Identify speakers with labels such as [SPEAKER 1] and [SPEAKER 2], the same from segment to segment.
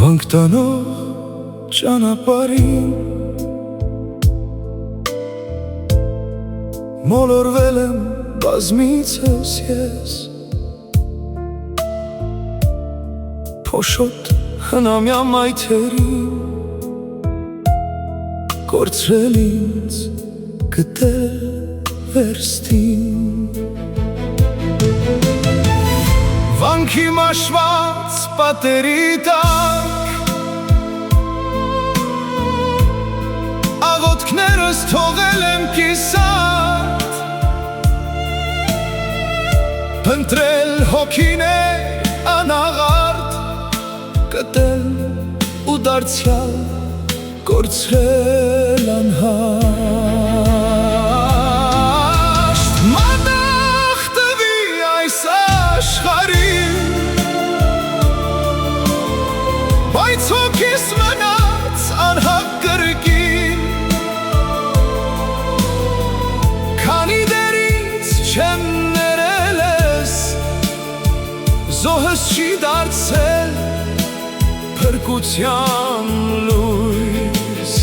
[SPEAKER 1] Վանք տանող ճանապարհին մոլորվել եմ բազմիցս ես, փոշոտ հնամյա մայթերին կորցրել ինձ գտել վերստին։ Վանքի մաշված պատերի տակ աղոթքներս թողել եմ կիսատ, փնտրել հոգիներ անաղարտ, գտել ու դարձյալ կորցրել անհաշտ։ Մատաղ տվի այս աշխարհին, բայց հոգիս մնաց անհապ կրկին, քանի դեռ ինձ չեմ ներել ես, զոհս չի դարձել փրկության լույս,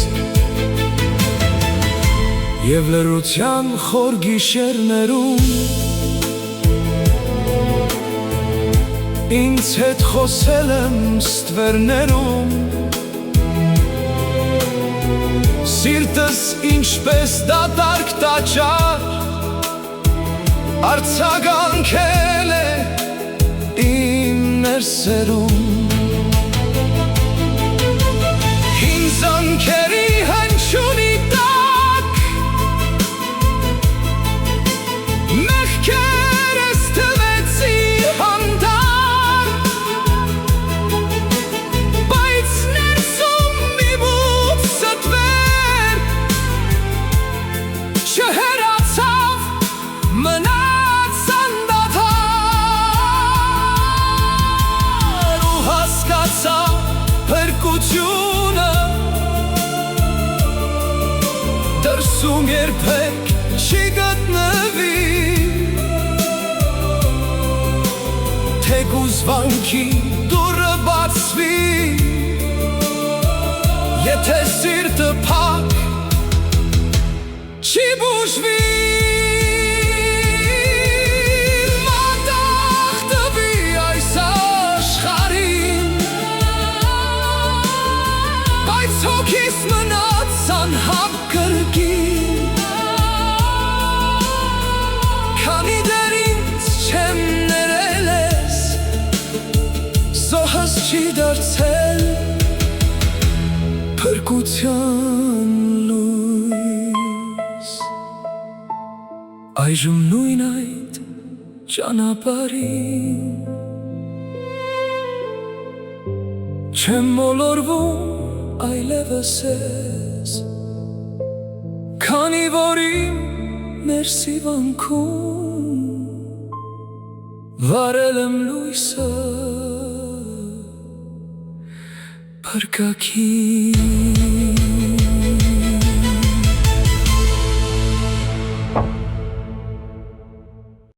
[SPEAKER 1] և լռության խոր գիշերներում ինձ հետ խոսել եմ ստվերներում, սիրտս ինչպես դատարկ տաճար արձագանքել է իմ ներսերում։ Հին զանգերի հնչյունի տակ մեղքերս թվեցի հանդարտ, բայց ներսում մի մութ ստվեր չհեռացավ, մնաց անդադար, ու հասկացա փրկությունը դրսում երբեք չի գտնվի, թեկուզ վանքի դուռը բացվի, եթե սիրտը փակ չի բուժվի։ Մատաղ տվի այս աշխարհին, բայց հոգիս մնաց անհապ կրկին, քանի դեռ ինձ չեմ ներել ես, զոհս չի դարձել փրկության լույս։ Այժմ նույն այդ ճանապարհին չեմ մոլորվում այլևս ես, քանի որ իմ ներսի վանքում վարել եմ լույսը փրկագին։